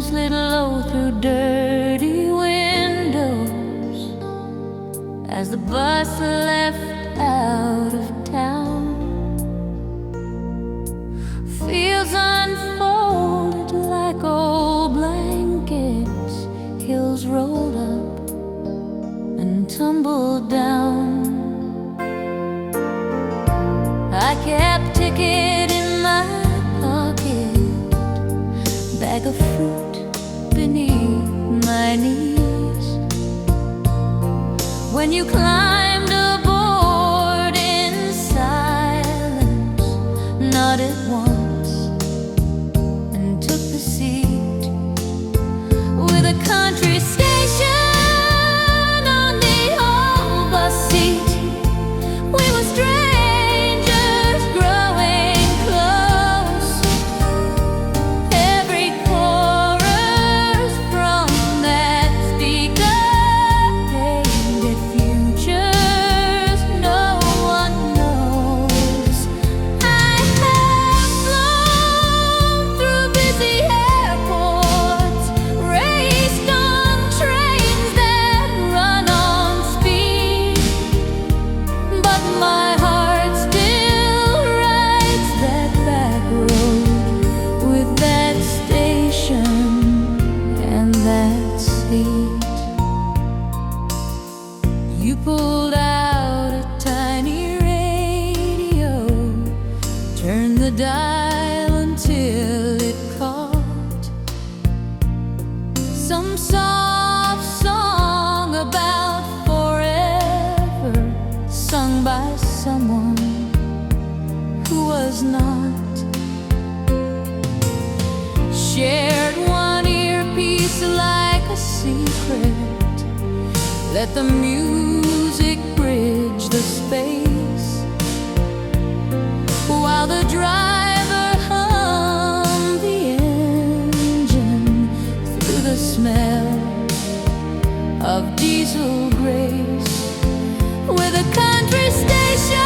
slid low through dirty windows as the bus left out of town. Fields unfolded like old blankets, hills rolled up and tumbled down. I kept ticket in my pocket, bag of fruit beneath my knees. When you climbed aboard in silence, nodded once and took the seat with a country station on the old bus seat. We were strangers growing close. Every chorus from that speaker painted futures no one knows. I have flown through busy airports, raced on trains that run on speed, but my heart still rides that back road with that station and that seat. You pulled out a tiny radio, turned the dial until it caught some soft song about forever, sung by someone who was not. Shared one earpiece like a secret, let the music bridge the space, while the driver hummed the engine through the smell of diesel grace. With a country station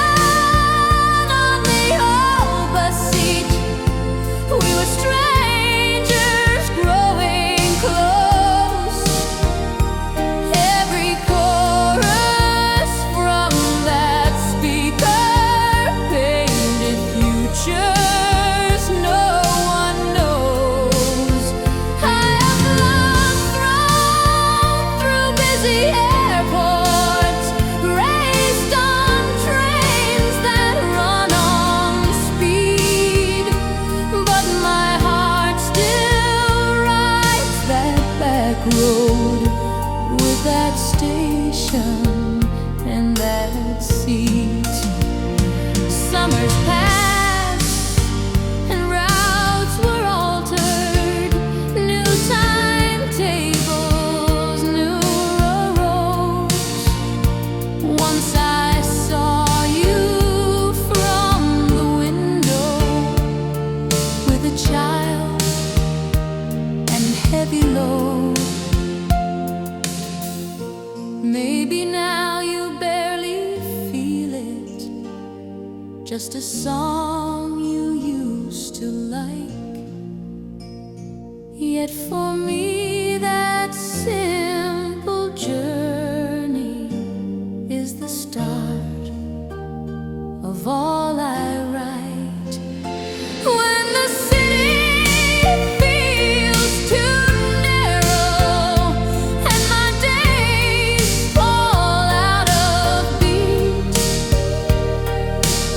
on the old bus seat, we were strangers growing close. Every chorus from that speaker painted futures no one knows. I have flown through busy airports, raced on trains that run on speed, but my heart still rides that back road with that station and that seat. Summers passed and routes were altered, new timetables, new roads. Once I saw you from the window with a child and heavy load. Maybe now you barely feel it, just a song you used to like. Yet for me that simple journey is the start of all I write. When the city feels too narrow and my days fall out of beat,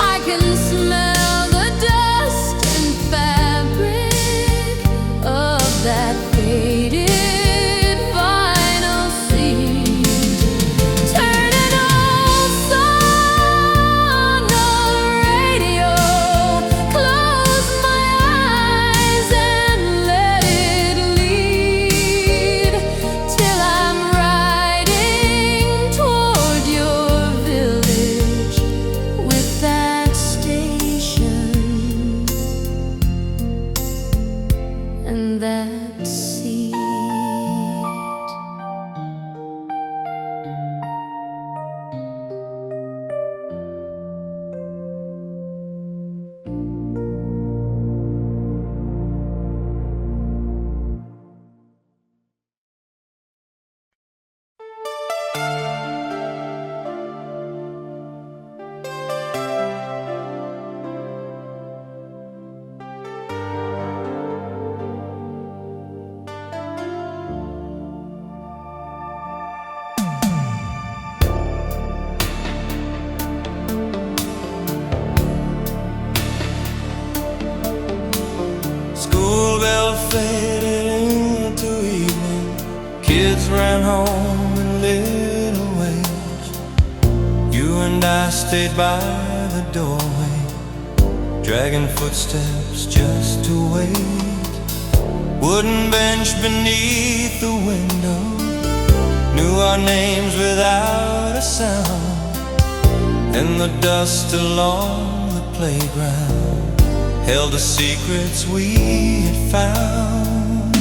I can smell the dust and fabric of that faded ran home in little ways. You and I stayed by the doorway, dragging footsteps just to wait. Wooden bench beneath the window, knew our names without a sound. And the dust along the playground held the secrets we had found.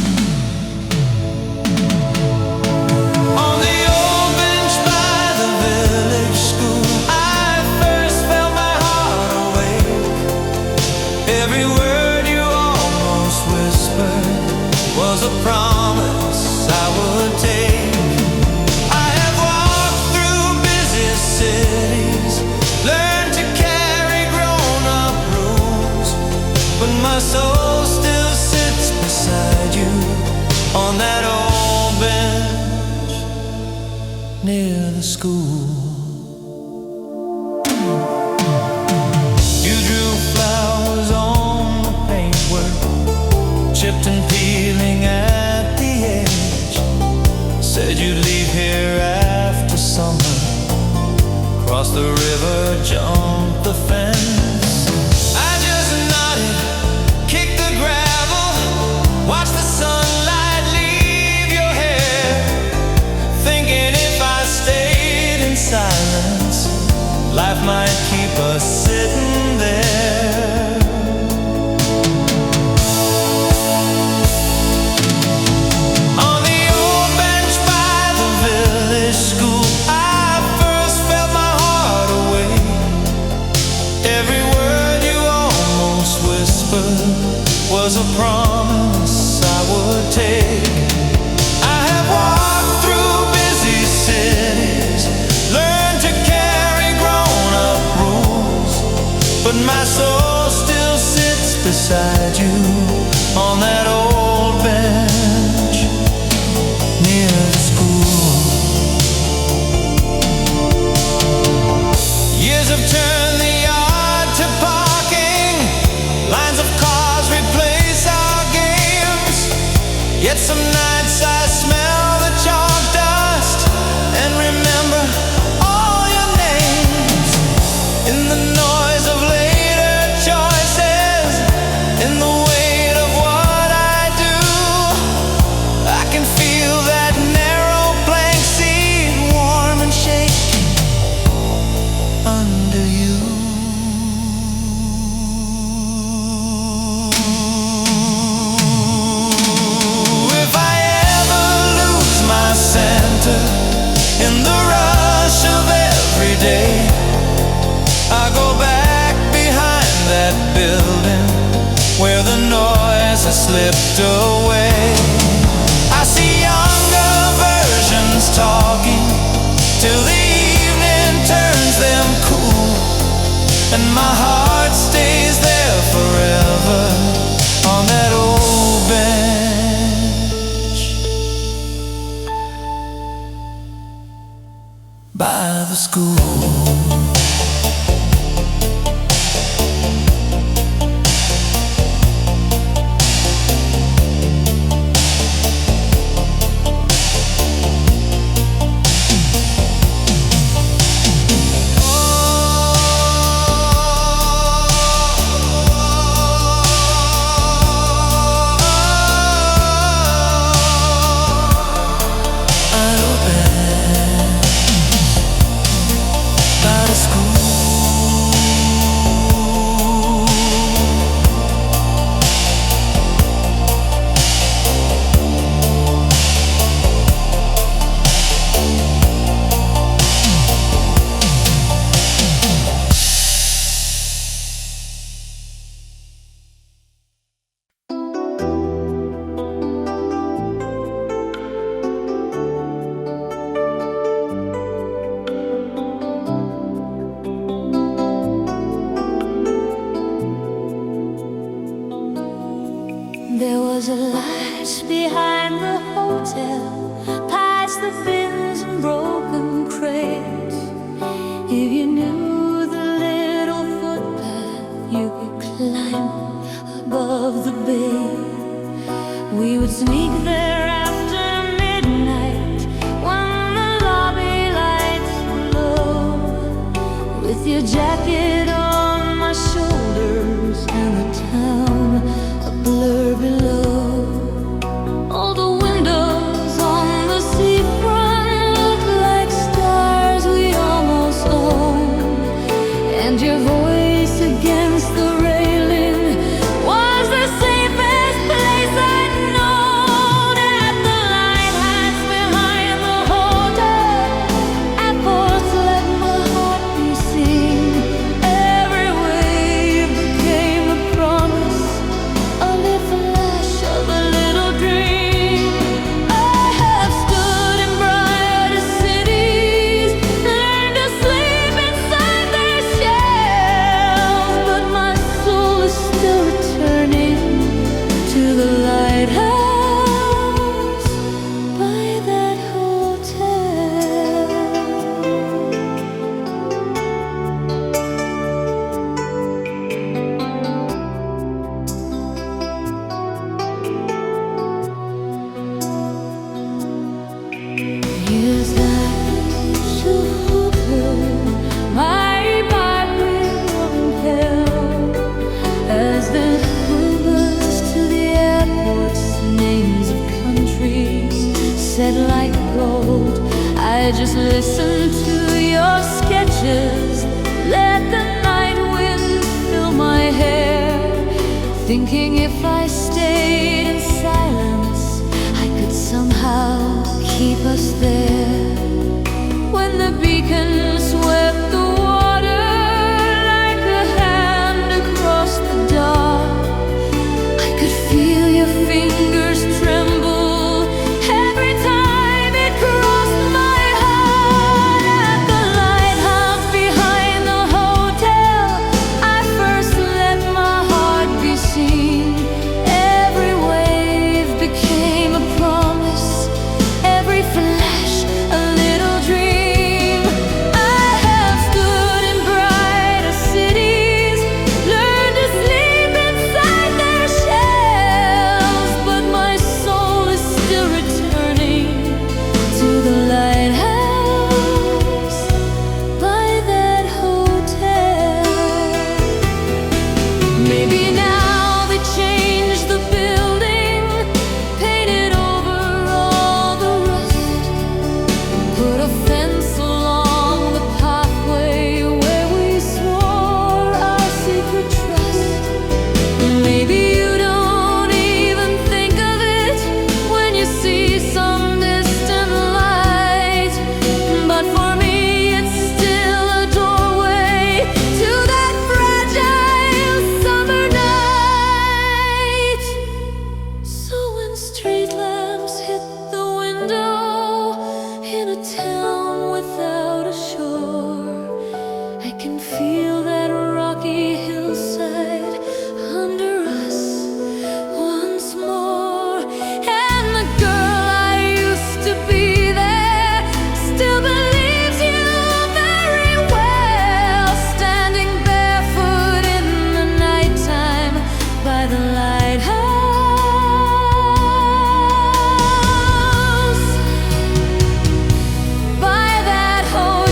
On the old bench by the village school, I first felt my heart awake. Every word you almost whispered was a promise I would take. I have walked through busy cities, learned to carry grown-up rules, but my soul still sits beside you on that old bench near the school. You drew flowers on the paintwork, chipped and peeling at the edge. Said you'd leave here after summer, cross the river, jump the fence. I just nodded, kicked the gravel, watched the sunlight leave your hair, thinking if I stayed in silence, life might keep us sitting there. On the old bench by the village school, I first felt my heart awake. Every word you almost whispered was a promise I would take. I have walked through busy cities, learned to carry grown-up rules, but my soul still sits beside you on that old bench near the school. Years have turned the yard to parking, lines of cars replace our games. Yet some nights I smell the chalk dust and remember all your names. In the noise of later choices, in the weight of what I do, I can feel that narrow blank seat, warm and shaking under you. If I ever lose my center in the rush of every day, I go back behind that building where the noise has slipped away. I see younger versions talking till the evening turns them cool, and my heart stays there forever on that old bench by the school. By like gold. I just listen to your sketches, let the night wind fill my hair, thinking if I stayed in silence, I could somehow keep us there. When the beacon swept the water like a hand across the dark, I could feel your fingers tremble every time it crossed my heart. At the lighthouse behind the hotel, I first let my heart be seen. Every wave became a promise, every flash a little dream. I have stood in brighter cities, learned to sleep inside their shells, but my soul is still returning to the lighthouse by that hotel. Maybe now they changed the building, painted over all the rust, put a fence along the pathway where we swore our secret trust. Maybe you don't even think of it when you see some distant light, but for me it's still a doorway to that fragile summer night. So when street lamps hit the window in a town without a shore, I can feel that rocky hillside under us once more. And the girl I used to be there still believes you very well, standing barefoot in the nighttime by the lighthouse, by that hotel.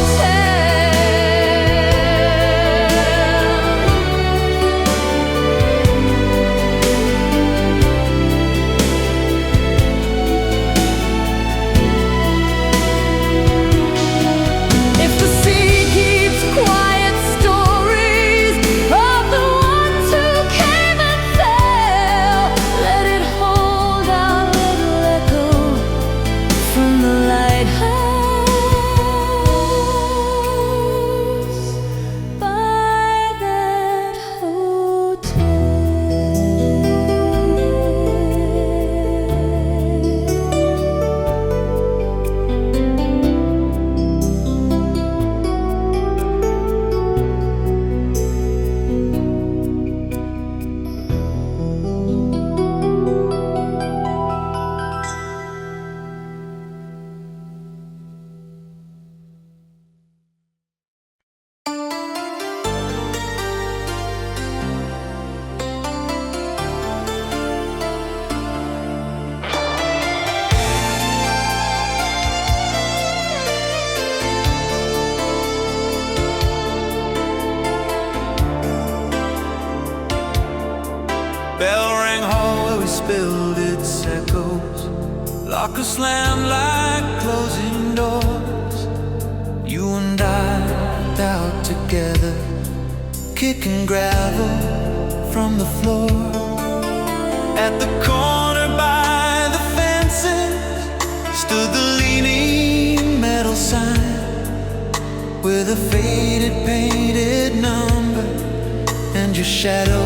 If the sea keeps quiet stories of the ones who came and fell, let it hold our little echo from the lighthouse by that hotel. Bell rang hall where we spilled its echoes. Locker slammed like closing doors. You and I walked out together, kicking gravel from the floor. At the corner by the fences stood the leaning metal sign with a faded painted number and your shadow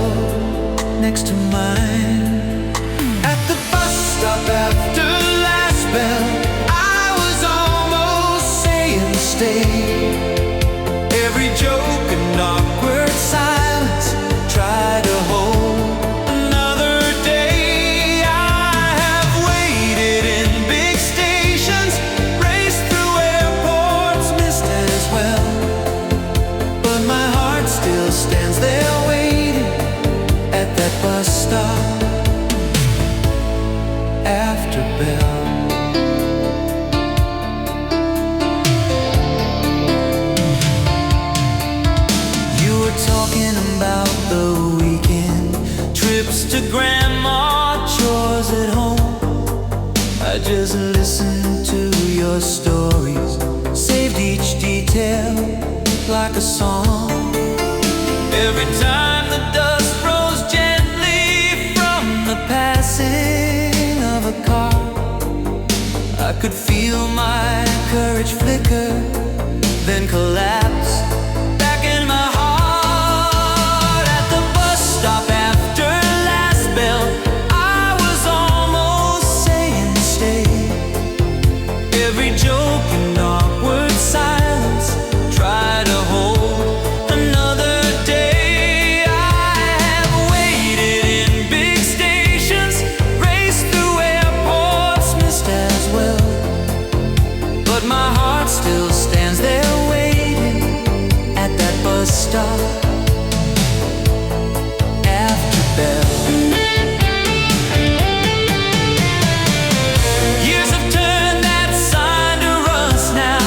next to mine. At the bus stop after last bell, I was almost saying stay. Every joke and awkward silence tried to hold another day. I have waited in big stations, raced through airports, missed as well, but my heart still stands there waiting at that bus stop after bell. You were talking about the weekend, trips to grandma, chores at home. I just listened to your stories, saved each detail like a song. Every time the dust rose gently from the passing of a car, I could feel my courage flicker, then collapse back in my heart. At the bus stop after last bell, I was almost saying stay. Every joke and awkward silence try to hold another day. I have waited in big stations, raced through airports, missed as well, but my heart still stands there waiting at that bus stop after bell. Years have turned that sign to rust now.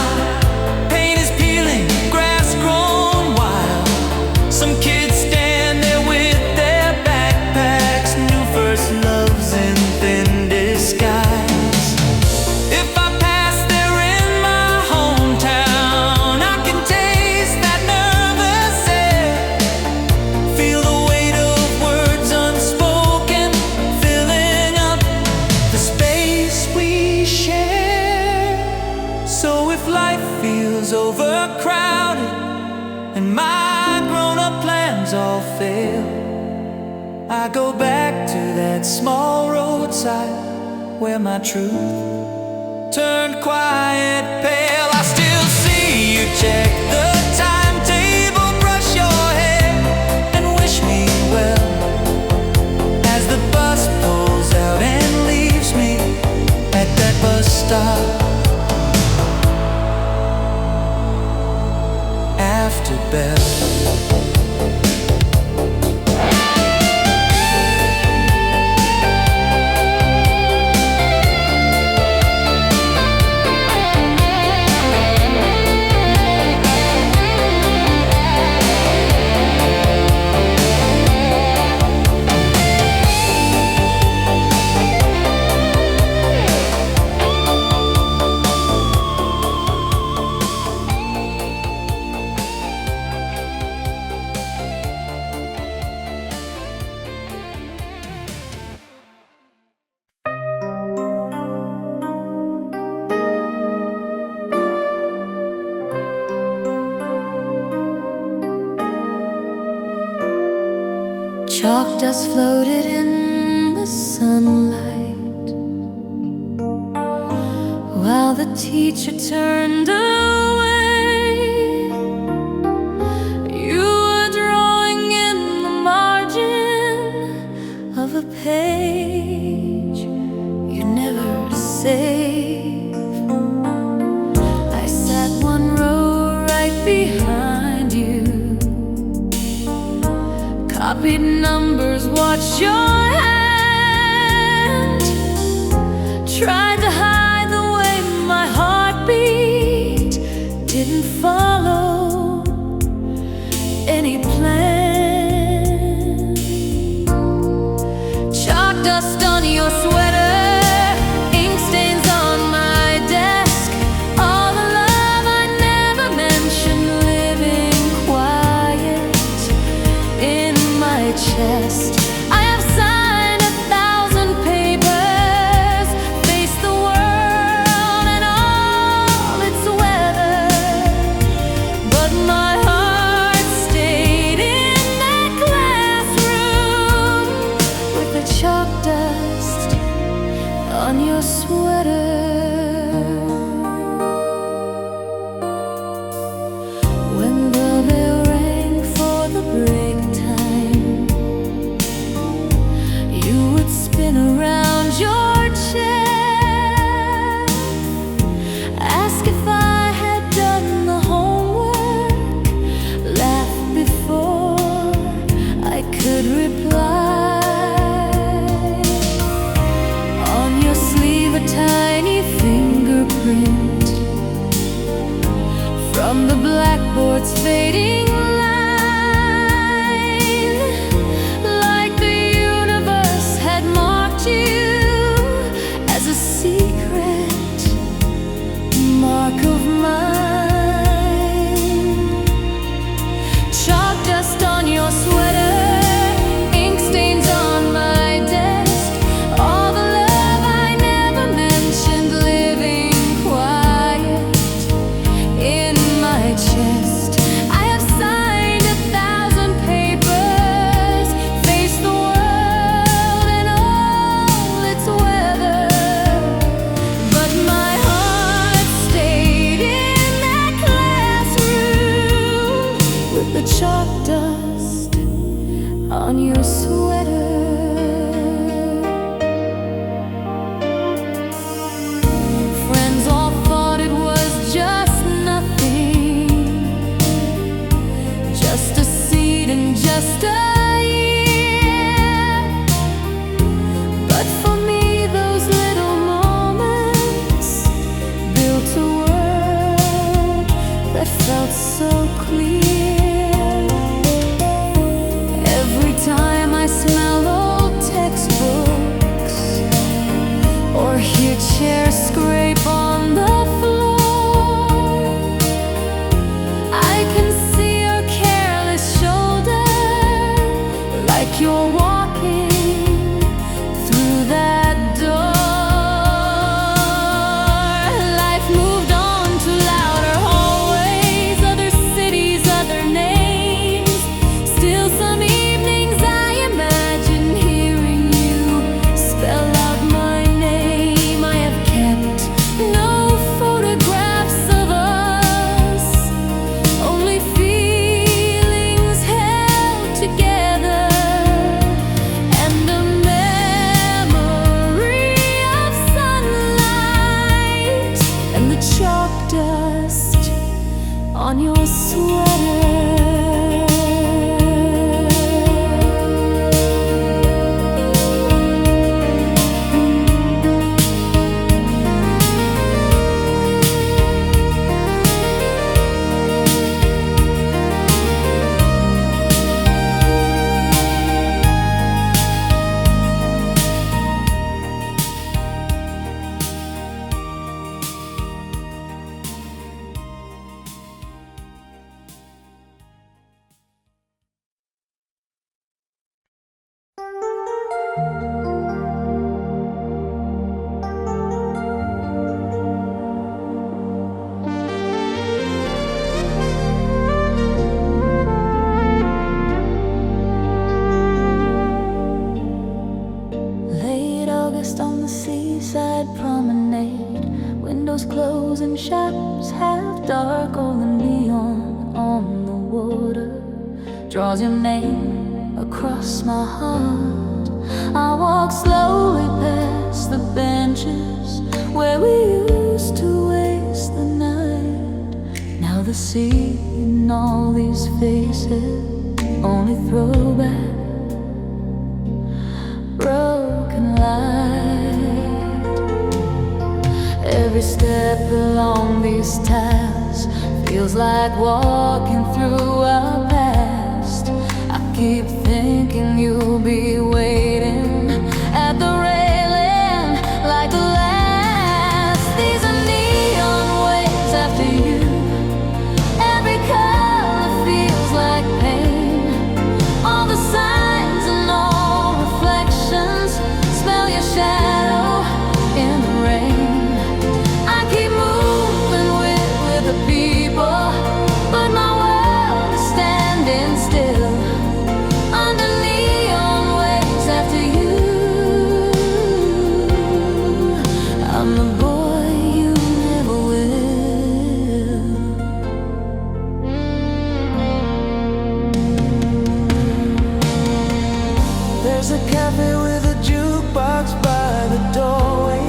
Paint is peeling, grass grown wild. Some kids stand there with their backpacks, new first loves in thin disguise. If I pass there in my hometown, I can taste that nervous air, feel the weight of words unspoken, filling up the space we share. So if life feels overcrowded and my grown-up plans all fail, I go back to that small roadside where my truth turned quiet pale. I still see you check the timetable, brush your hair, and wish me well as the bus pulls out and leaves me at that bus stop after bell. Chalk dust floated in the sunlight while the teacher turned away. You were drawing in the margin of a page you never save. I sat one row right behind you, copied numbers, watched your hand, tried to hide the way my heart beat, didn't follow any plan. Chalk dust on your sweater, ink stains on my desk, all the love I never mentioned living quiet in my chest. I have signed 1,000 papers, faced the world and all its weather, but my heart stayed in that classroom with the chalk dust on your sweater. When the bell rang for the break time, you would spin around your chair, ask if I had done the homework, laugh before I could reply. On your sleeve a tiny fingerprint from the blackboard's fading line, like the universe had marked you as a secret spark of mine. Chalk dust on your sweater, ink stains on my desk, all the love I never mentioned living quiet in my chest. I have signed 1,000 papers, faced the world and all its weather, but my heart stayed in that classroom with the chalk dust on your sweater. Friends all thought it was just nothing, just a seed and just a year. But for me, those little moments built a world that felt so clear. Every time I smell old textbooks or hear chairs scrape on the floor, I can see your careless shoulder, like you're walking through that door. Life moved on to louder hallways, other cities, other names. Still some evenings I imagine hearing you spell out my name. I have kept no photographs of us, only feelings held together, and the memory of sunlight and the chalk dust on your sweater. Late August on the seaside promenade, windows close and shadows half dark. All the neon on the water draws your name across my heart. I walk slowly past the benches where we used to waste the night. Now the sea and all these faces only throwback, broken light. Every step along these tiles feels like walking through a past. I keep thinking you'll be waiting at the railing like the last. These are neon waves after you. Every color feels like pain. All the signs and all reflections smell your shadow in the rain. I keep moving with the people, but my world is standing still under neon waves after you. I'm the boy you never will. There's a cafe with a jukebox by the doorway,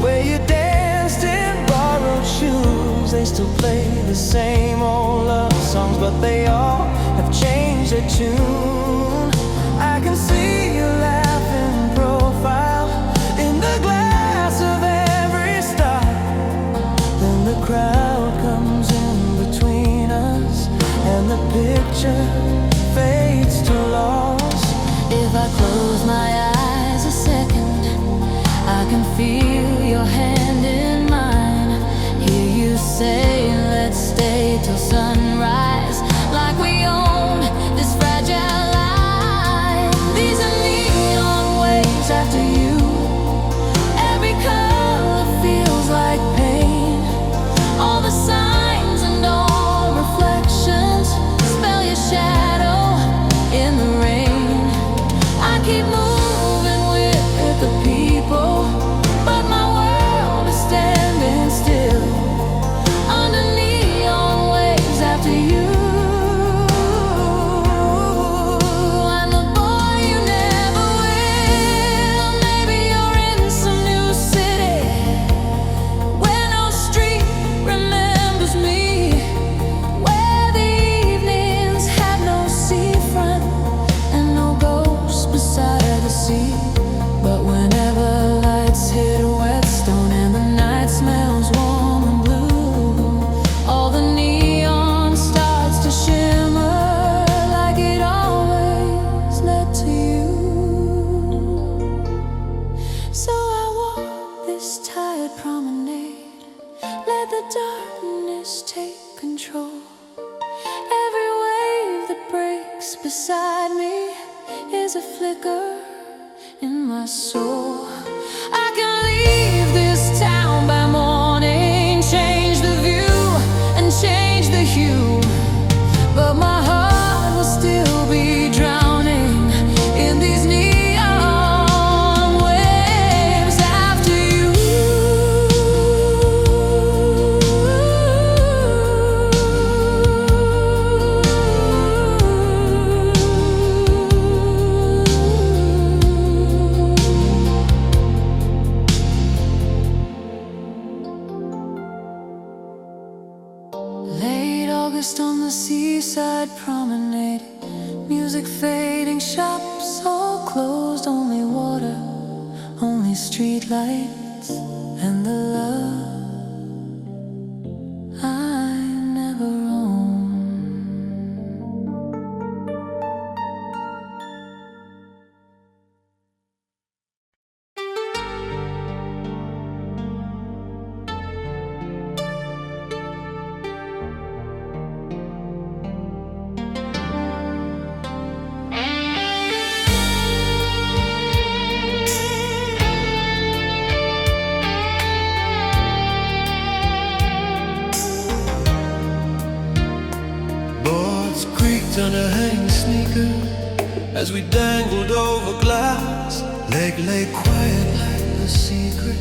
where you danced in borrowed shoes. They still play the same old love songs, but they all have changed their tune. I can see your laughing profile in the glass of every star. Then the crowd comes in between us, and the picture fades to loss. If I close my eyes a second, I can feel your hand in mine, hear you darkness take control. Every wave that breaks beside me is a flicker in my soul. I can leave this town by morning, change the view and change the hue, but my heart will still be drowning in these neon waves after you. Late August on the seaside promenade, music fading, shops all closed, only water, only street lights, and the love I never owned. Boards creaked under hang sneaker as we dangled over glass. Leg lay quiet like a secret,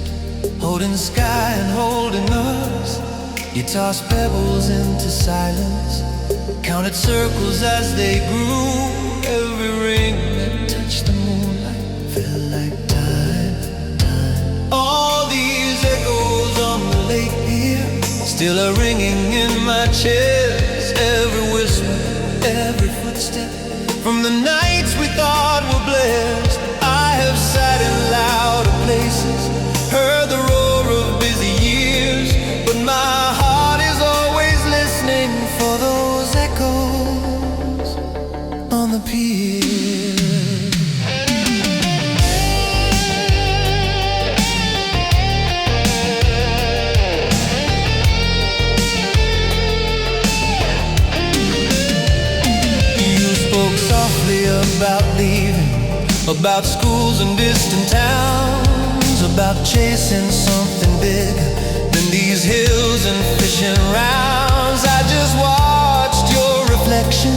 holding sky and holding us. You tossed pebbles into silence, counted circles as they grew. Every ring that touched the moonlight felt like time. All these echoes on the lake pier still are ringing in my chest. Every whisper, every footstep from the nights we thought were blessed. I have sat in louder places, heard the roar of busy years, but my heart is always listening for those echoes on the pier. About leaving, about schools and distant towns, about chasing something bigger than these hills and fishing rounds. I just watched your reflection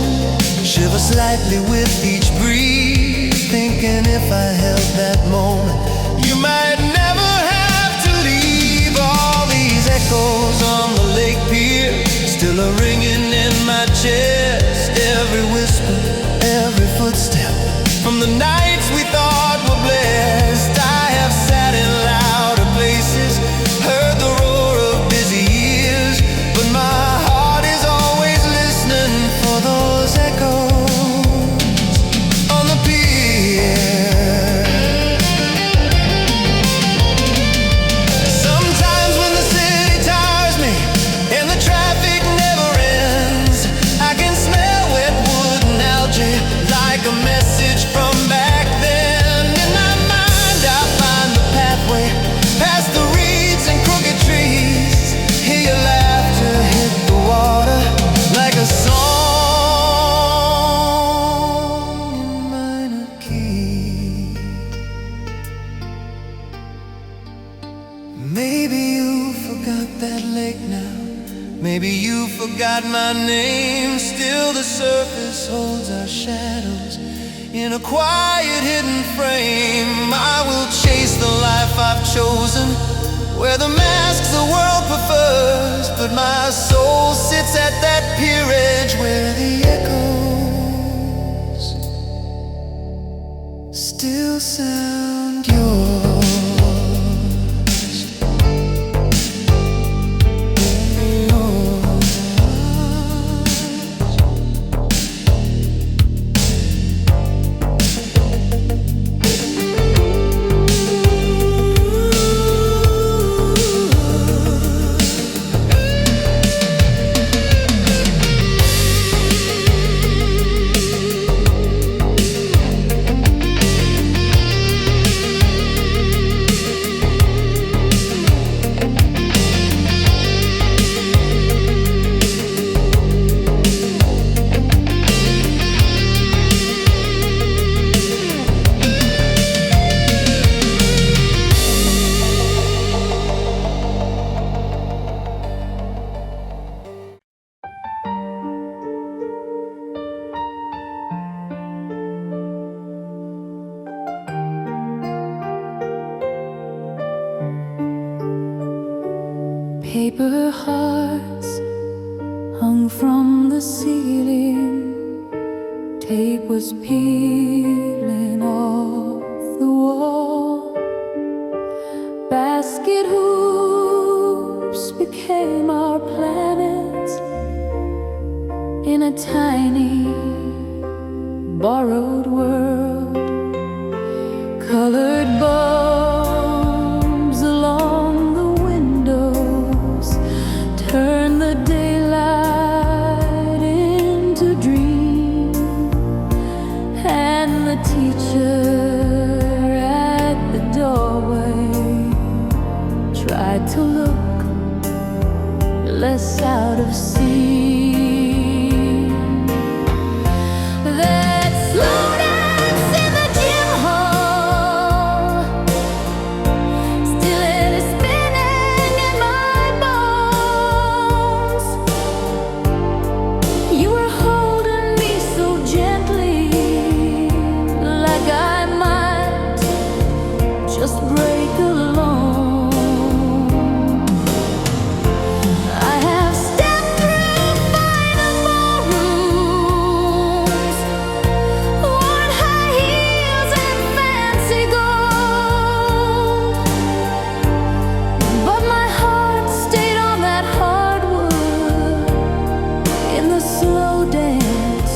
shiver slightly with each breeze, thinking if I held that moment, you might never have to leave. All these echoes on the lake pier still are ringing in my chest. Every whisper, every footstep from the nights we thought were blessed. I have sat in louder places, heard the roar of busy years, but my heart is always listening for those echoes on the pier. Sometimes when the city tires me and the traffic never ends, I can smell wet wood and algae like a message from back then. In my mind I find the pathway past the reeds and crooked trees, hear your laughter hit the water like a song in minor key. Maybe you forgot that lake now, maybe you forgot my name. Still the surface holds our shadows in a quiet hidden frame. I will chase the life I've chosen, where the masks the world prefers, but my soul sits at that pier edge where the echoes still sound yours. Paper hearts hung from the ceiling. Tape was peeling off the wall. Basket hoops became our planets in a tiny borrowed world. Colored bulbs along the windows turn the daylight into dream, and the teacher at the doorway tried to look less out of scene. That slow dance in the gym hall, still it is spinning in my bones. You were holding me so gently, like I might just break alone. I have stepped through finer ballrooms, worn high heels and fancy gold, but my heart stayed on that hardwood in the slow dance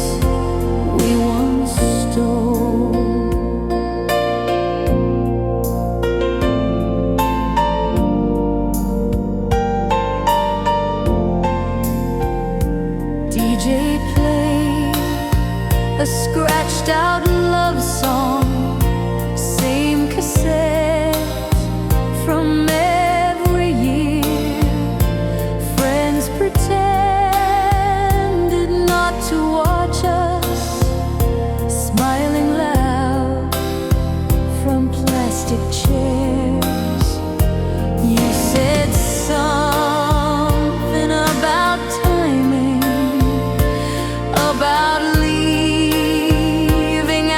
we once stole. DJ played a scratched out love song, same cassette from every year. Friends pretended not to watch us, smiling loud from plastic chairs. You said something about timing, about leaving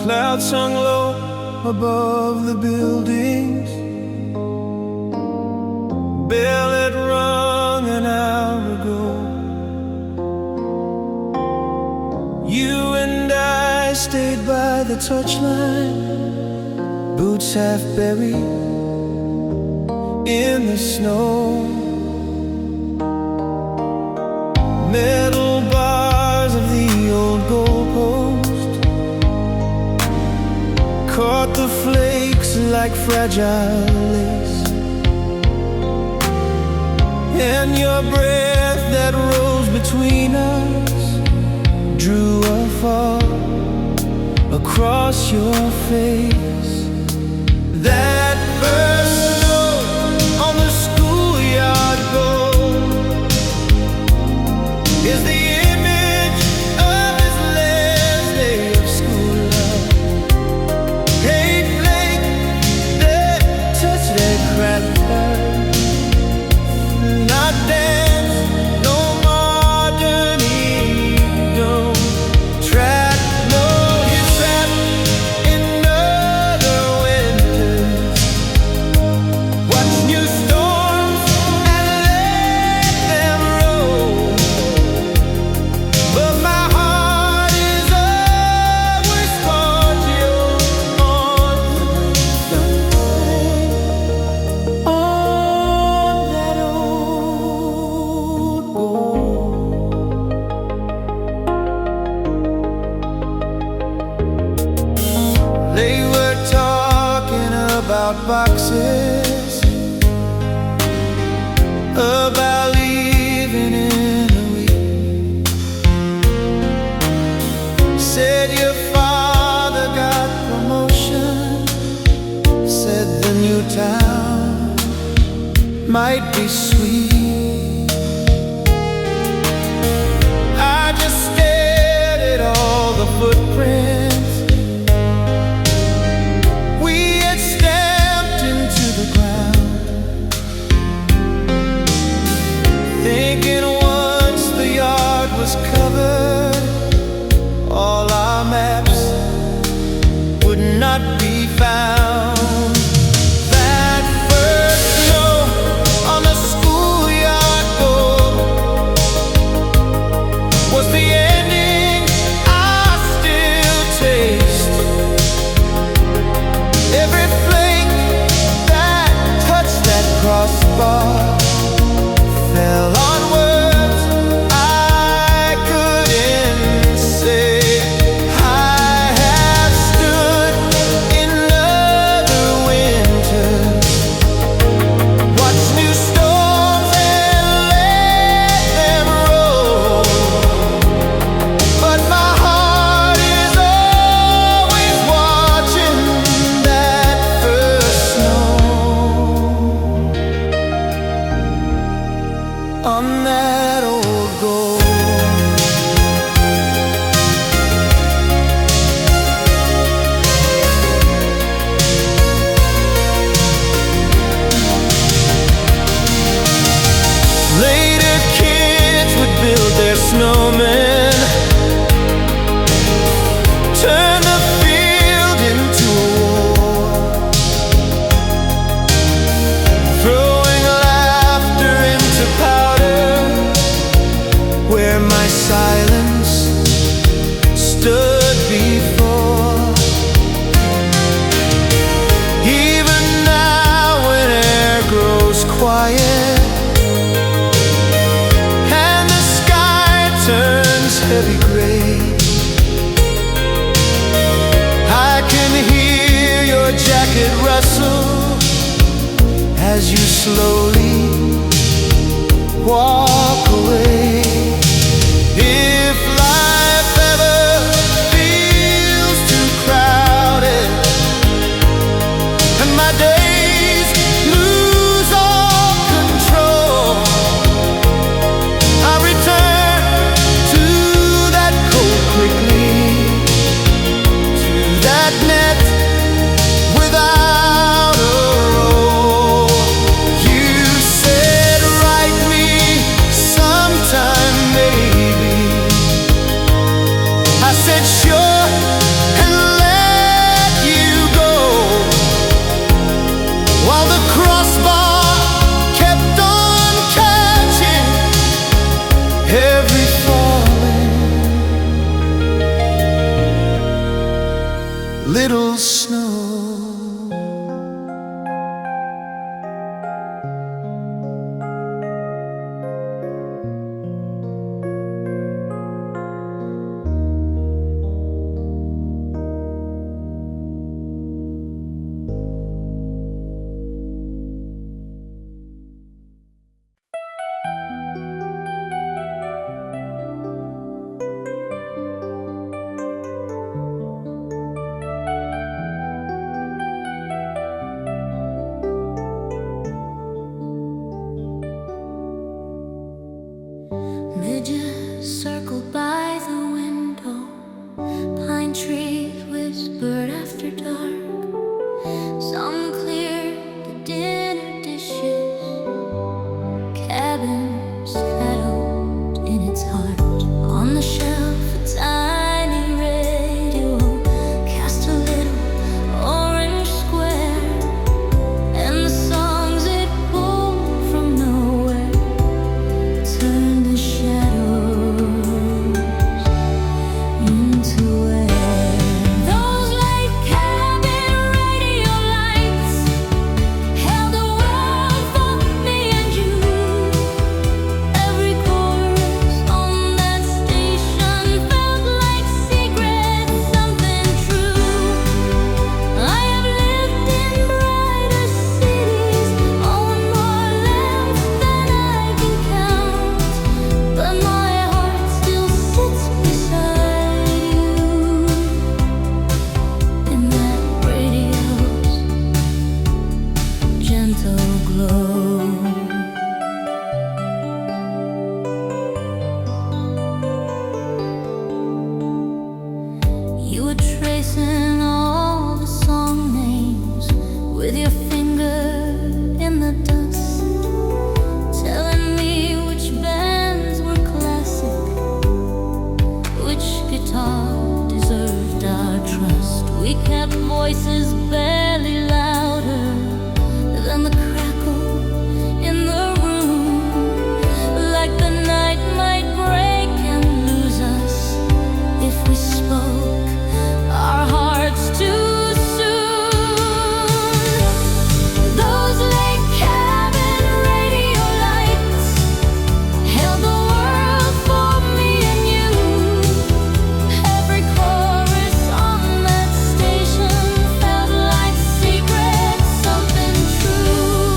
Clouds hung low above the buildings. Bell had rung an hour ago. You and I stayed by the touchline, boots half buried in the snow. Metal bars of the old goalpost caught the flakes like fragile lace, and your breath that rose between us drew a fog across your face. That first note on the schoolyard goal is the image of his last day of school love. Hate flake that touched that cracked heart. Not dance, no modern ego. Trap, no, you're trapped in other winters. Watch new storms and let them roll. But my heart is always cordial on that old boat. They were talking about boxes, about leaving in a week. Said your father got promotion, said the new town might be sweet. I just stared at all the footprints we had stamped into the ground, thinking once the yard was covered, all our maps would not be found. That first note on the schoolyard door was the ending I still taste. Every flake that touched that crossbar fell on words I couldn't say. I have stood in other winters, watched new storms and let them roll. But my heart is always watching that first snow on that old gold. Later kids would build their snowmen, turn the field into a war, throwing laughter into powder where my silence stood before. Even now when air grows quiet and the sky turns heavy gray, I can hear your jacket rustle as you slowly walk away. If life ever feels too crowded and my days lose all control, I return to that cold quickly, to that net without a roll. You snow. Midges circled by the window, pine trees whispered after dark. Some cleared the dinner dishes, cabin settled in its heart. On the shelf a tiny radio cast a little orange square, and the songs it pulled from nowhere turned the shadows into air. Those late cabin radio lights held the world for me and you. Every chorus on that station felt like secrets, something true. I have lived in brighter cities, owned more lands than I can count, but my heart still sits beside you in that radio's gentle glow. You were tracing all the song names with your finger in the dust, telling me which bands were classic, which guitar deserved our trust. We kept voices barely louder than the crackle in the room, like the night might break and lose us if we spoke our hearts too soon. Those late cabin radio lights held the world for me and you. Every chorus on that station felt like secrets, something true.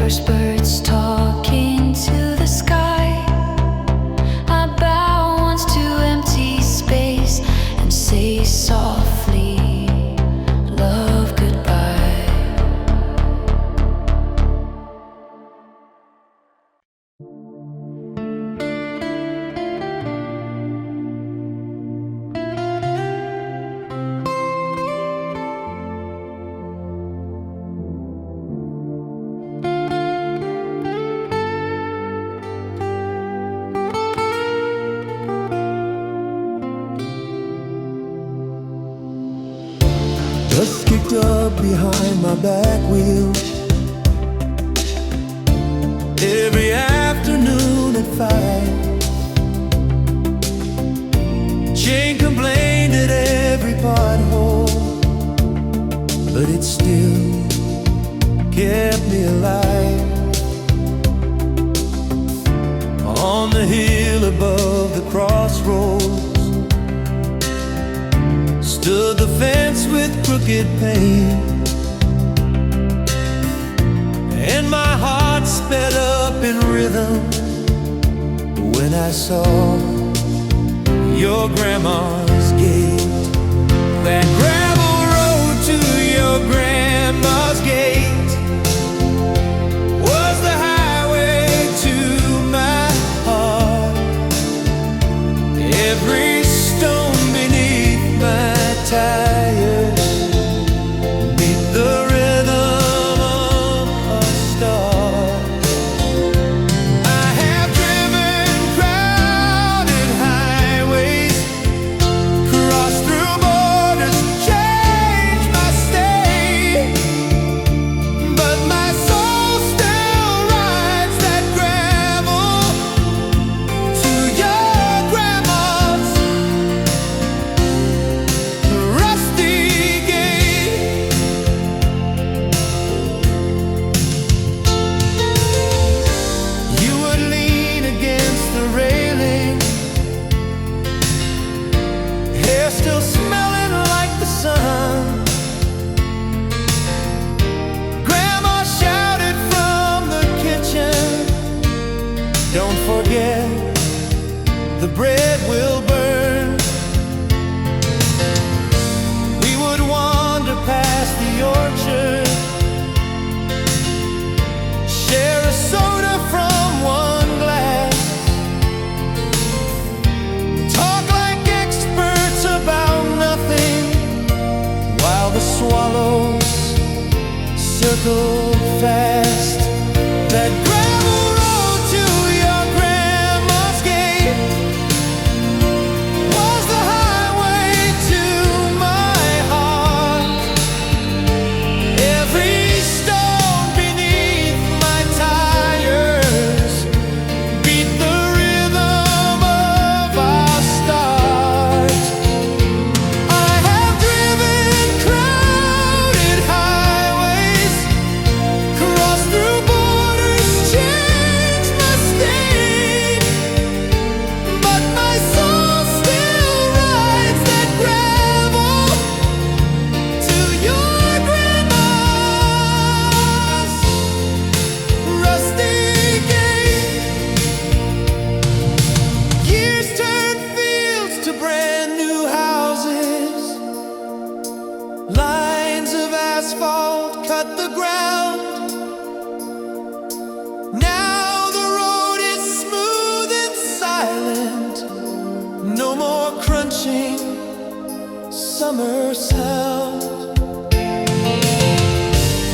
first birds talking to the sky. I bow once to empty space and say softly, love, goodbye. Just kicked up behind my back wheel every afternoon at 5. Jane complained at every pothole, but it still kept me alive. On the hill above the crossroads stood the fence with crooked pane, and my heart sped up in rhythm when I saw your grandma's gate. That gravel road to your grandma's gate was the highway to my heart. Every stone beneath my tires beat the rhythm of a star. I have driven crowded highways, crossed through borders, changed my state, but my soul still rides that gravel to your grandma's rusty gate. You would lean against the railing, hair still smelling like the sun. Grandma shouted from the kitchen, don't forget, the bread will burn. We would wander past the orchard, share a soda from one glass, talk like experts about nothing, while the swallows circled fast. That gravel road to your grandma's gate was the highway to my heart. Every stone beneath my tires beat the rhythm of our start. I have driven crowded highways, crossed through borders, changed my state, but my soul still rides that gravel to your grandma's rusty gate. Years turn fields to brand new houses, lines of asphalt cut the ground. Now the road is smooth and silent, no more crunching summer sound.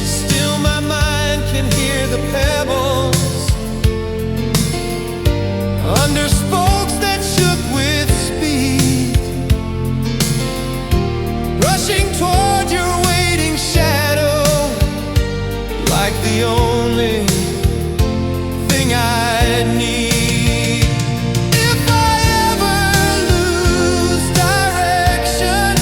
Still my mind can hear the pebbles under spokes that shook with speed, rushing toward your waiting shadow like the only thing I need. If I ever lose direction,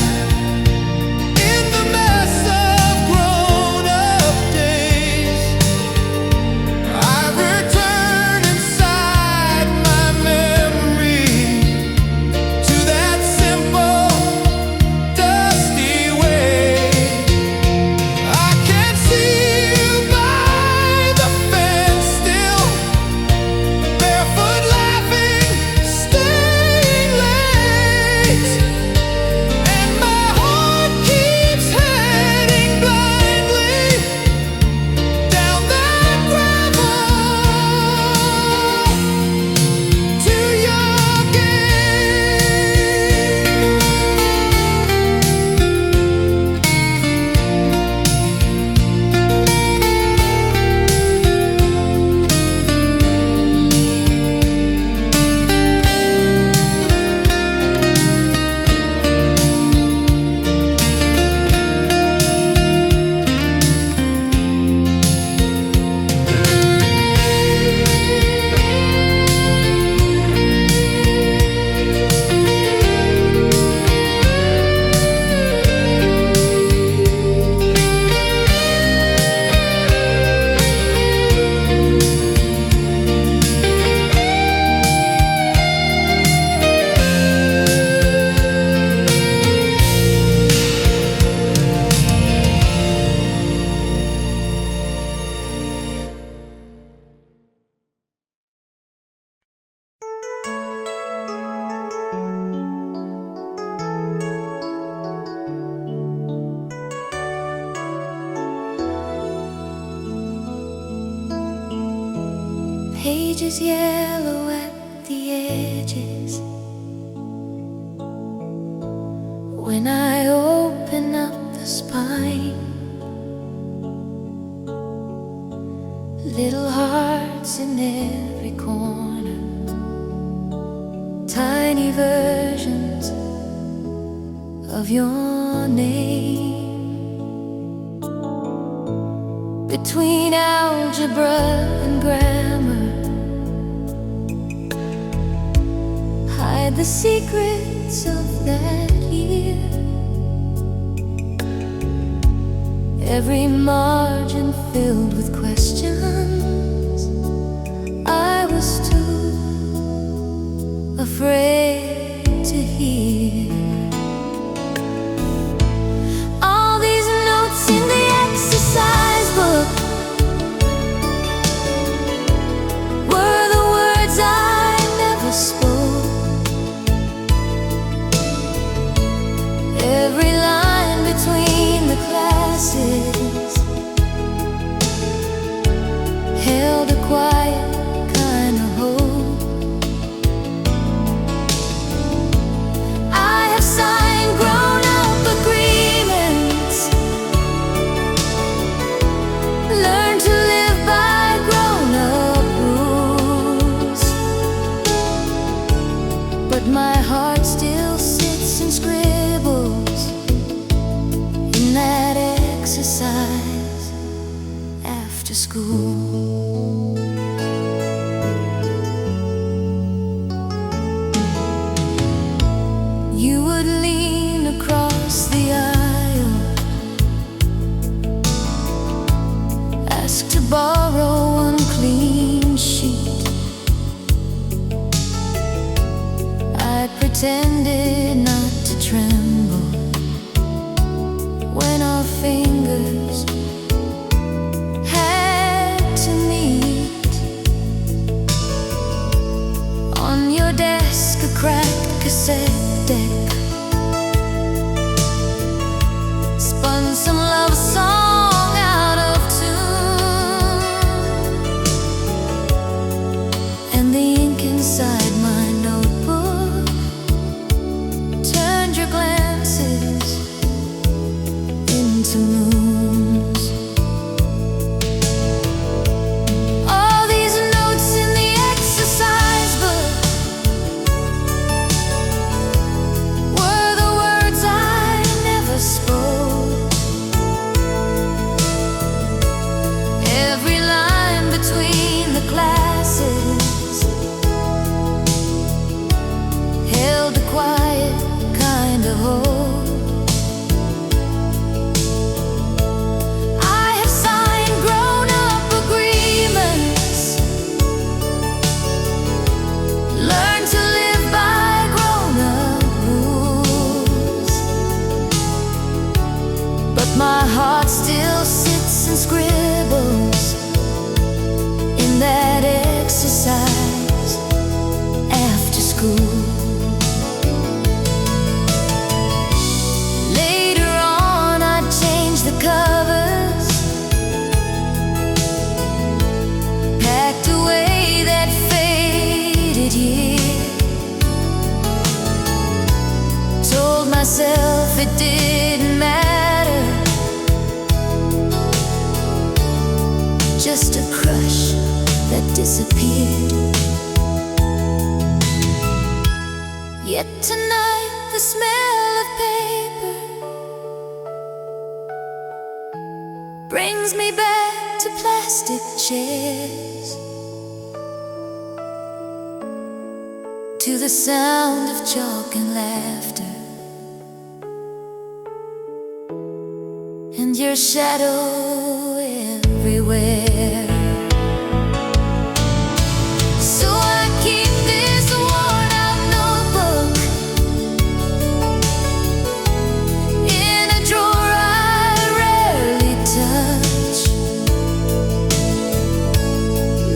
pages yellow at the edges. When I open up the spine, little hearts in every corner, tiny versions of your name. Between algebra and grammar, hide the secrets of that year. Every margin filled with questions I was too afraid to hear. All these notes in the exercise book were the words I never spoke. Every line between the classes held a quiet kind of hope. I have signed grown-up agreements, learned to live by grown-up rules, but my heart still sits and scribbles in that exercise after school. You would lean across the aisle, ask to borrow one clean sheet. I pretended not to tremble when our fingers had to meet. On your desk, a cracked cassette deck spun some love song out of tune, and the ink inside my notebook turned your glances into moons. All these notes in the exercise book were the words I never spoke. Every line between the classes held a quiet kind of hope. I have signed grown-up agreements, learned to live by grown-up rules, but my heart still sits and scribbles in that exercise after school. Later on, I changed the covers, packed away that faded year, told myself it didn't matter, just a crush that disappeared. Yet tonight, the smell of paper brings me back to plastic chairs, to the sound of chalk and laughter, and your shadow everywhere. So I keep this worn-out notebook in a drawer I rarely touch,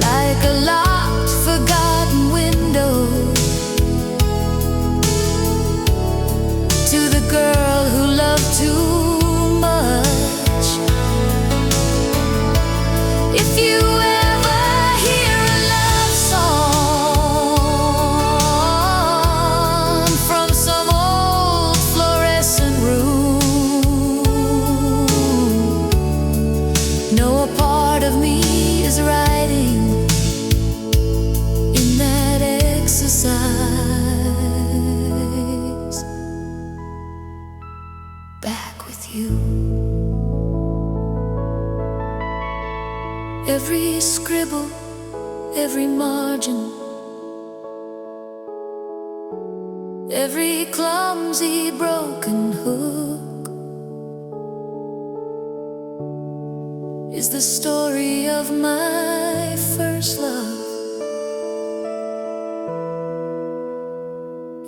like a locked, forgotten window to the girl who loved too much. scribble, every margin, every clumsy broken hook is the story of my first love.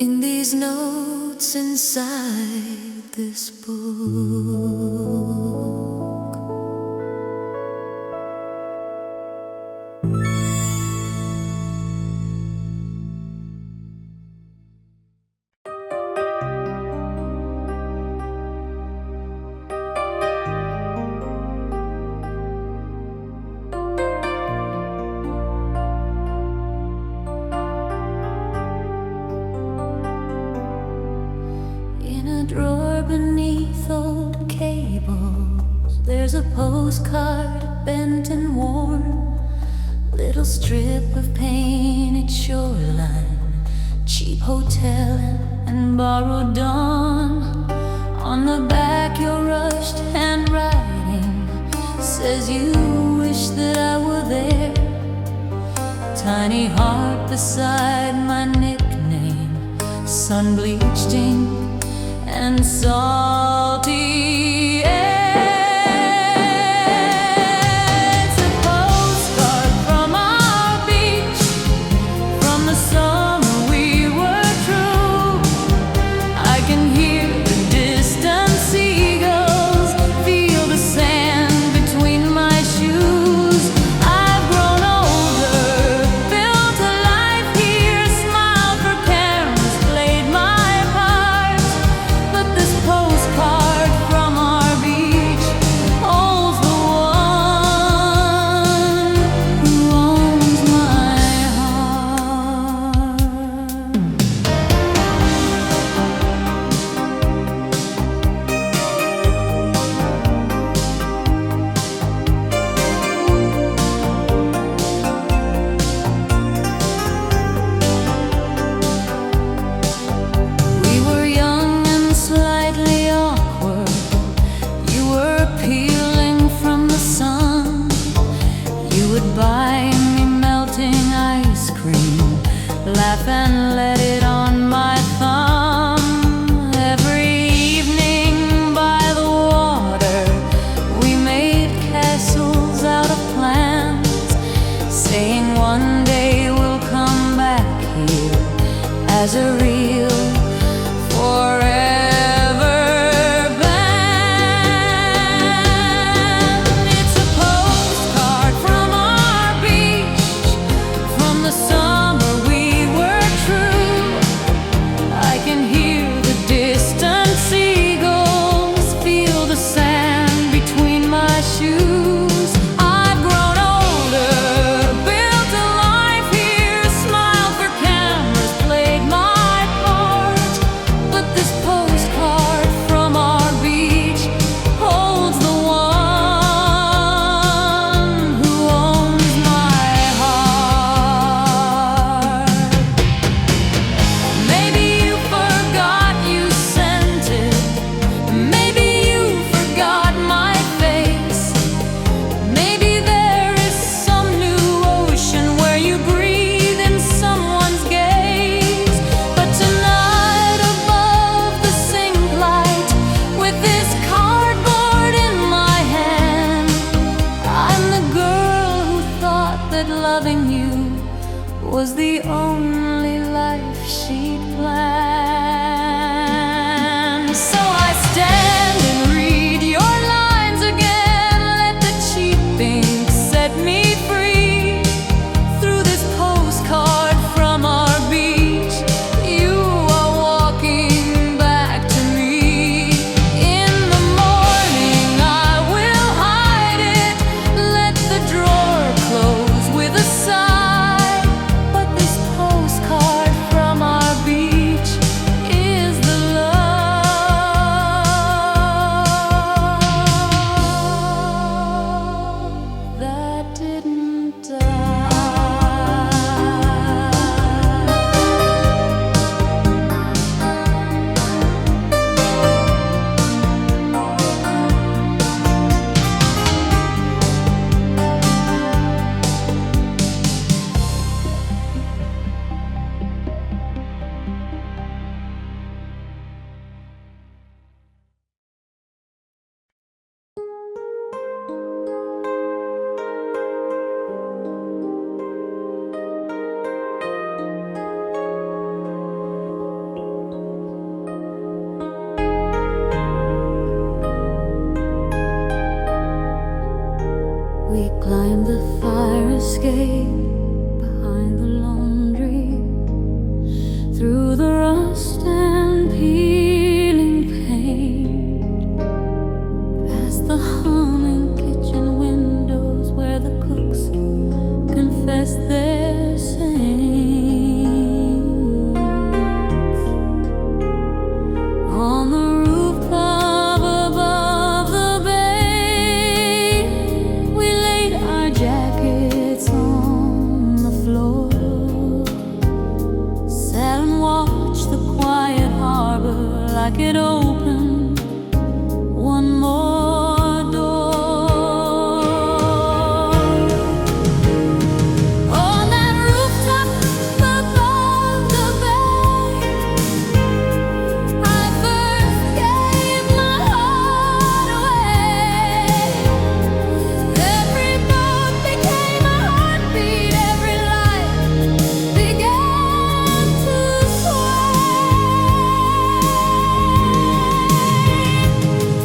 In these notes inside this book. Drawer beneath old cables, there's a postcard bent and worn, little strip of painted shoreline, cheap hotel and borrowed dawn. On the back your rushed handwriting says you wish that I were there. Tiny heart beside my nickname, sun-bleached ink and salty air. It's a postcard from our beach, from the summer we were true. I can hear the distant seagulls, feel the sand between my shoes. I've grown older, built a life here, smiled for cameras, played my part. But this postcard from our beach holds the one who owns my heart. We were young and slightly awkward. You were peeling from the sun. You would buy me melting ice cream, laugh and let it on my thumb. Every evening by the water, we made castles out of plans, saying one day we'll come back here as a real forever band. It's a postcard from our beach, from the summer we were true. I can hear the distant seagulls, feel the sand between my shoes. I've grown older, built a life here, smiled for cameras, played my part. But this postcard from our beach holds the one who owns my heart. Maybe you forgot you sent it. Maybe you forgot my face. Maybe there is some new ocean where you breathe in someone's gaze. But tonight above the sink light, with this cardboard in my hand, I'm the girl who thought that loving you was the only life she'd planned. So I stand and read your lines again, let the cheap ink set me free. Through this postcard from our beach, you are walking back to me. In the morning I will hide it, let the drawer close with a sigh. But this postcard from our beach is the love could open one more door. On that rooftop above the bay, I first gave my heart away. Every boat became a heartbeat, every life began to sway.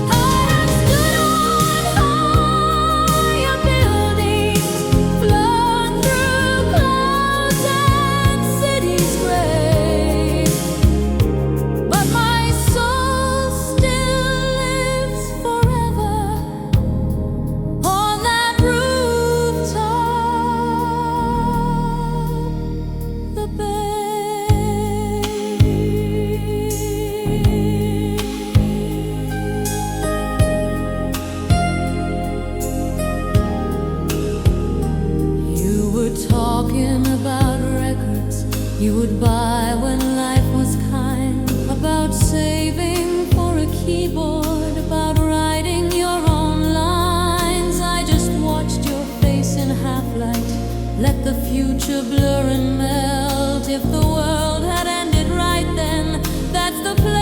I have stood on higher buildings, flown through clouds and cities gray, but my soul still lives forever on that rooftop, the You were talking about records you would buy when life was kind, about saving for a keyboard, about writing your own lines. I just watched your face in half light, let the future blur and melt. If the world had ended right then, that's the place